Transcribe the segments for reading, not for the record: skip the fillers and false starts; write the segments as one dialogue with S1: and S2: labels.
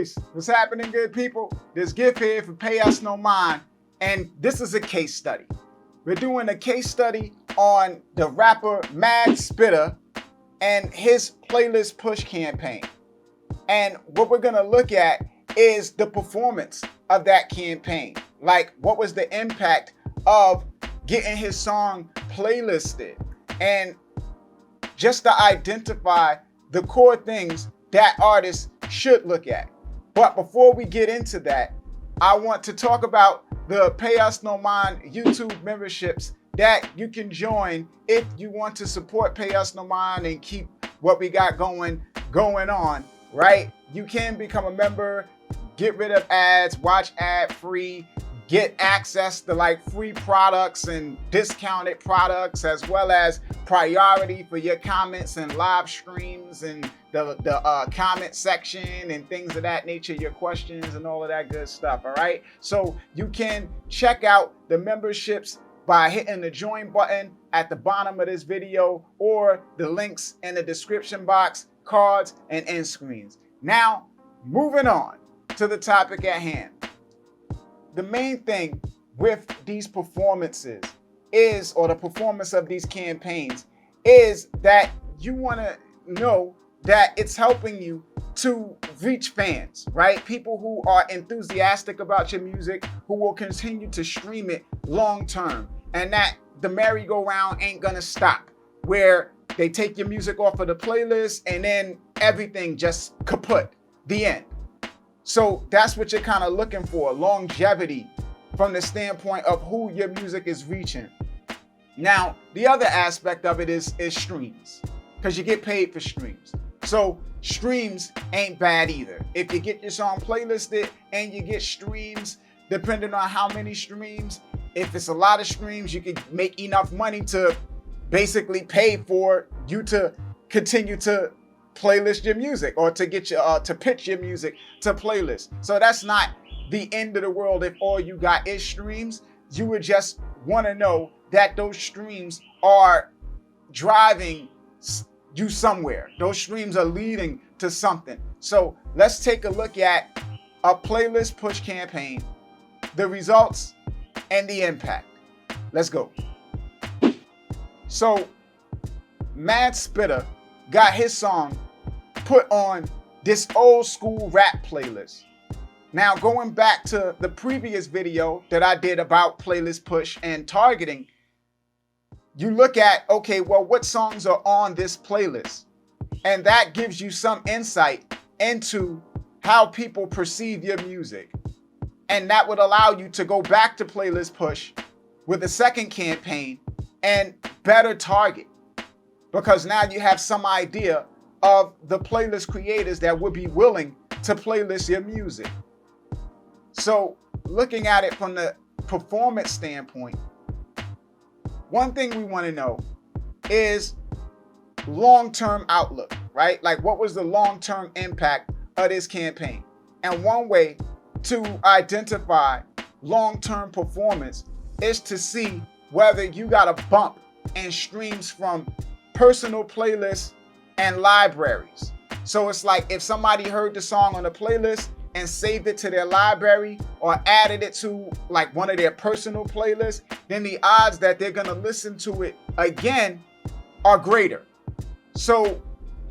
S1: Peace. What's happening, good people? This gift here for Pay Us No Mind, and this is a case study. We're doing a case study on the rapper Mad Spitter and his playlist push campaign. And what we're gonna look at is the performance of that campaign. Like, what was the impact of getting his song playlisted? And just to identify the core things that artists should look at. But before we get into that, I want to talk about the Pay Us No Mind YouTube memberships that you can join if you want to support Pay Us No Mind and keep what we got going on, right? You can become a member, get rid of ads, watch ad free, get access to like free products and discounted products, as well as priority for your comments and live streams and the comment section and things of that nature, your questions and all of that good stuff. All right, so you can check out the memberships by hitting the join button at the bottom of this video or the links in the description box, cards and end screens. Now, moving on to the topic at hand. The main thing with these performances is, or the performance of these campaigns, is that you want to know that it's helping you to reach fans, right? People who are enthusiastic about your music, who will continue to stream it long term, and that the merry-go-round ain't gonna stop, where they take your music off of the playlist and then everything just kaput, the end. So that's what you're kind of looking for, longevity from the standpoint of who your music is reaching. Now, the other aspect of it is streams, because you get paid for streams. So streams ain't bad either. If you get your song playlisted and you get streams, depending on how many streams, if it's a lot of streams, you can make enough money to basically pay for you to continue to playlist your music, or to get your to pitch your music to playlists. So that's not the end of the world if all you got is streams. You would just want to know that those streams are driving you somewhere. Those streams are leading to something. So let's take a look at a playlist push campaign, the results and the impact. Let's go. So Mad Spitter got his song put on this old school rap playlist. Now, going back to the previous video that I did about playlist push and targeting, you look at, okay, well, what songs are on this playlist? And that gives you some insight into how people perceive your music. And that would allow you to go back to playlist push with a second campaign and better target, because now you have some idea of the playlist creators that would be willing to playlist your music. So looking at it from the performance standpoint, one thing we want to know is long-term outlook, right? Like, what was the long-term impact of this campaign? And one way to identify long-term performance is to see whether you got a bump in streams from personal playlists and libraries. So it's like if somebody heard the song on a playlist and saved it to their library or added it to like one of their personal playlists, then the odds that they're gonna listen to it again are greater. So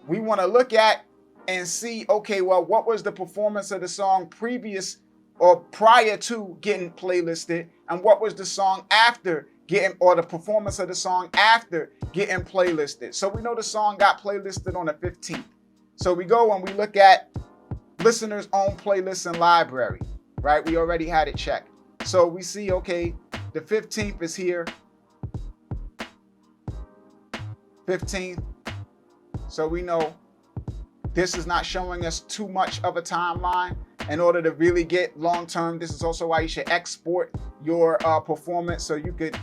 S1: we wanna look at and see, okay, well, what was the performance of the song previous or prior to getting playlisted, and what was the song after getting, or the performance of the song after getting playlisted. So we know the song got playlisted on the 15th. So we go and we look at listeners' own playlists and library, right? We already had it checked. So we see, okay, the 15th is here. 15th. So we know this is not showing us too much of a timeline. In order to really get long-term, this is also why you should export your performance so you could,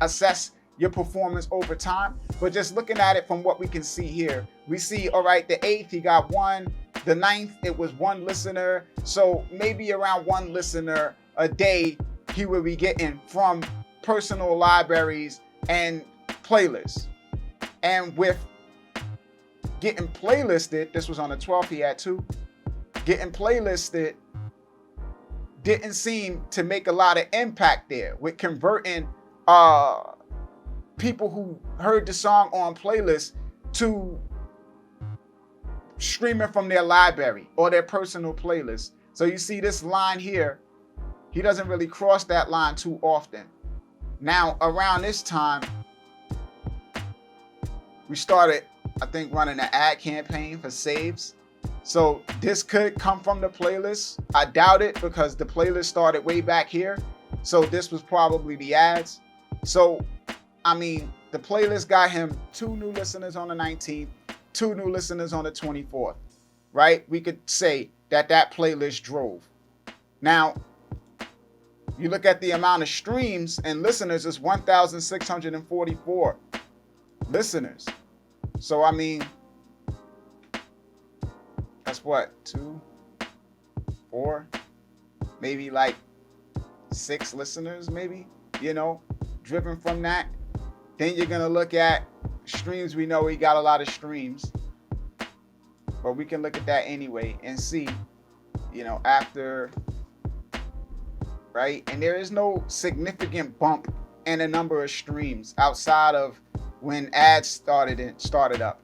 S1: assess your performance over time. But just looking at it from what we can see here, we see, all right, the 8th, he got 1. The 9th, it was 1 listener. So maybe around 1 listener a day he will be getting from personal libraries and playlists. And with getting playlisted, this was on the 12th, he had 2. getting playlisted didn't seem to make a lot of impact there with converting people who heard the song on playlists to streaming from their library or their personal playlist. So you see this line here, he doesn't really cross that line too often. Now, around this time, we started, I think, running an ad campaign for saves. So this could come from the playlist. I doubt it because the playlist started way back here. So this was probably the ads. So, I mean, the playlist got him 2 new listeners on the 19th, 2 new listeners on the 24th, right? We could say that that playlist drove. Now, you look at the amount of streams and listeners, it's 1,644 listeners. So, I mean, that's what, 2, 4, maybe like 6 listeners, maybe, you know, driven from that. Then you're going to look at streams. We know he got a lot of streams, but we can look at that anyway and see, you know, after, right? And there is no significant bump in the number of streams outside of when ads started up.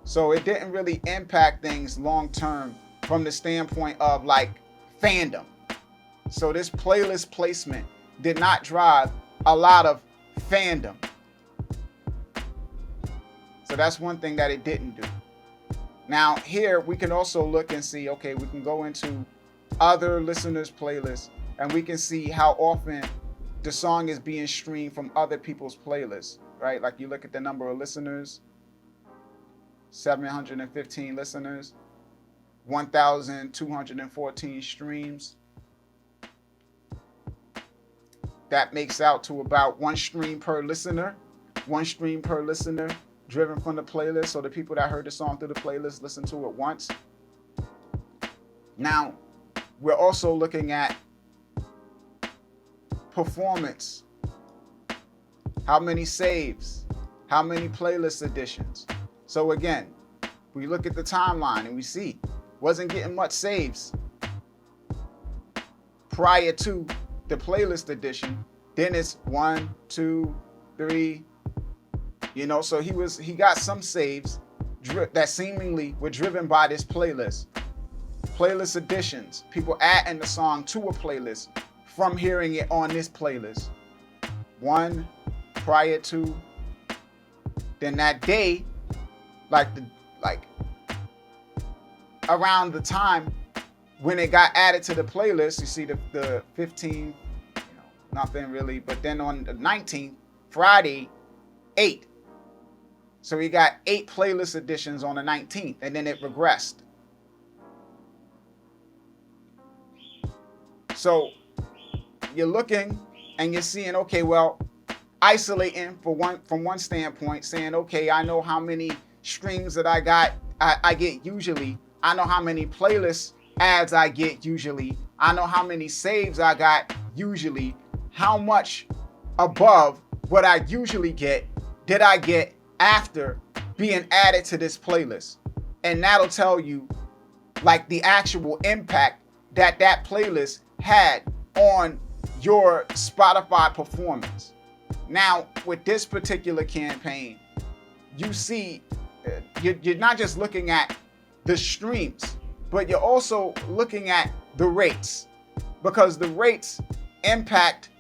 S1: So it didn't really impact things long term from the standpoint of like fandom. So this playlist placement did not drive a lot of fandom. So that's one thing that it didn't do. Now here we can also look and see, okay, we can go into other listeners' playlists and we can see how often the song is being streamed from other people's playlists, right? Like you look at the number of listeners, 715 listeners, 1,214 streams. That makes out to about 1 stream per listener. 1 stream per listener driven from the playlist. So the people that heard the song through the playlist listened to it once. Now, we're also looking at performance. How many saves? How many playlist additions? So again, we look at the timeline and we see wasn't getting much saves prior to the playlist edition. Then it's 1, 2, 3, you know, so he got some saves that seemingly were driven by this playlist. Playlist additions, people adding the song to a playlist from hearing it on this playlist. 1 prior to, then that day, like around the time when it got added to the playlist, you see the 15th, you know, nothing really, but then on the 19th, Friday, 8. So we got 8 playlist additions on the 19th, and then it regressed. So you're looking and you're seeing, okay, well, isolating from one standpoint, saying, okay, I know how many streams that I get usually. I know how many playlist ads I get usually. I know how many saves I got usually. How much above what I usually get did I get after being added to this playlist? And that'll tell you like the actual impact that playlist had on your Spotify performance. Now, with this particular campaign, you see, you're not just looking at the streams, but you're also looking at the rates, because the rates impact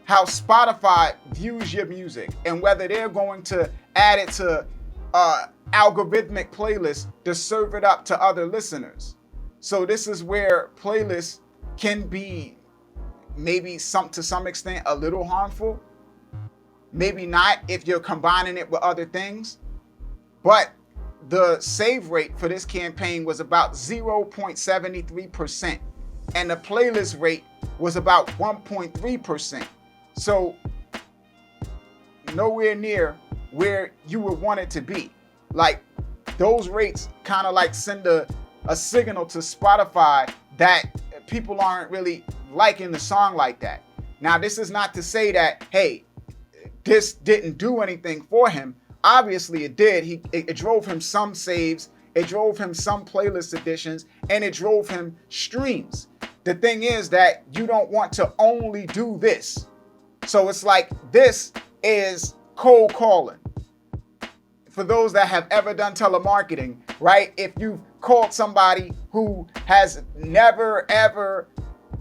S1: how Spotify views your music and whether they're going to add it to algorithmic playlists to serve it up to other listeners. So this is where playlists can be maybe to some extent a little harmful. Maybe not if you're combining it with other things. But the save rate for this campaign was about 0.73%. And the playlist rate was about 1.3%. So nowhere near where you would want it to be. Like those rates kind of like send a signal to Spotify that people aren't really liking the song like that. Now, this is not to say that, hey, this didn't do anything for him. Obviously it did. It drove him some saves. it drove him some playlist additions, and it drove him streams. The thing is that you don't want to only do this. So it's like, this is cold calling. For those that have ever done telemarketing, right? If you've called somebody who has never ever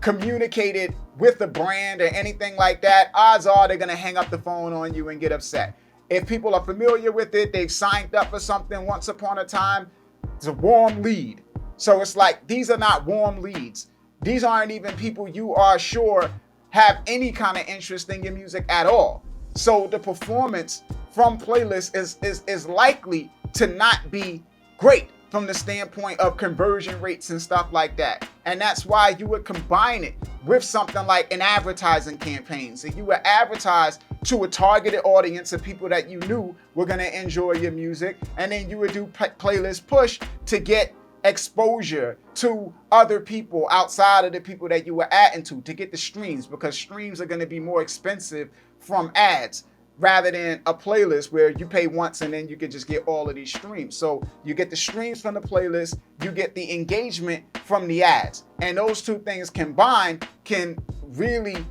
S1: communicated with the brand or anything like that, odds are they're gonna hang up the phone on you and get upset. If people are familiar with it, they've signed up for something once upon a time, it's a warm lead. So it's like, these are not warm leads. These aren't even people you are sure have any kind of interest in your music at all. So the performance from playlists is likely to not be great from the standpoint of conversion rates and stuff like that. And that's why you would combine it with something like an advertising campaign. So you would advertise to a targeted audience of people that you knew were gonna enjoy your music, and then you would do playlist push to get exposure to other people outside of the people that you were adding to get the streams, because streams are going to be more expensive from ads rather than a playlist where you pay once and then you can just get all of these streams. So you get the streams from the playlist, you get the engagement from the ads, and those two things combined can really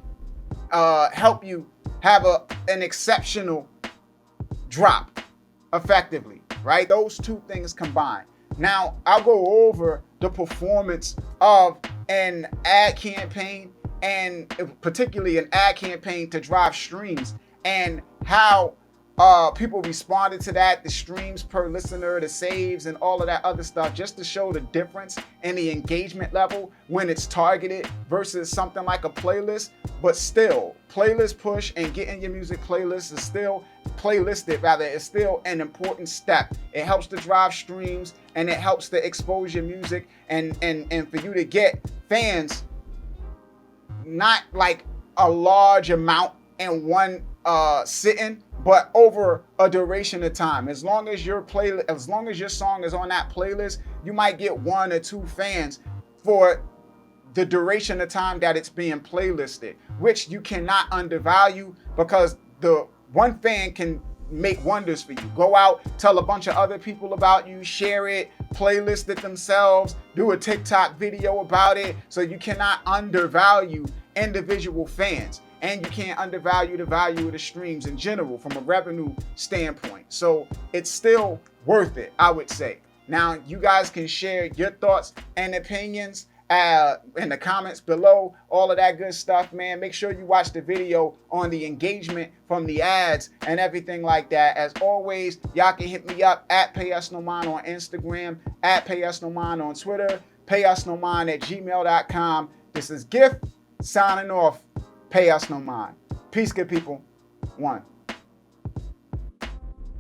S1: help you have an exceptional drop effectively, right? Those two things combined. Now, I'll go over the performance of an ad campaign, and particularly an ad campaign to drive streams, and how people responded to that, the streams per listener, the saves, and all of that other stuff, just to show the difference in the engagement level when it's targeted versus something like a playlist. But still, playlist push and getting your music playlist is still it's still an important step. It helps to drive streams, and it helps to expose your music, and for you to get fans, not like a large amount in one sitting, but over a duration of time. As long as your song is on that playlist, you might get 1 or 2 fans for the duration of time that it's being playlisted, which you cannot undervalue, because the one fan can make wonders for you. Go out, tell a bunch of other people about you, share it, playlist it themselves, do a TikTok video about it. So you cannot undervalue individual fans, and you can't undervalue the value of the streams in general from a revenue standpoint. So it's still worth it, I would say. Now, you guys can share your thoughts and opinions in the comments below, all of that good stuff, man. Make sure you watch the video on the engagement from the ads and everything like that. As always, y'all can hit me up at Payusnomind on Instagram, at Payusnomind on Twitter, payusnomind@gmail.com. This is Gift signing off. Pay us no mind. Peace, good people. 1.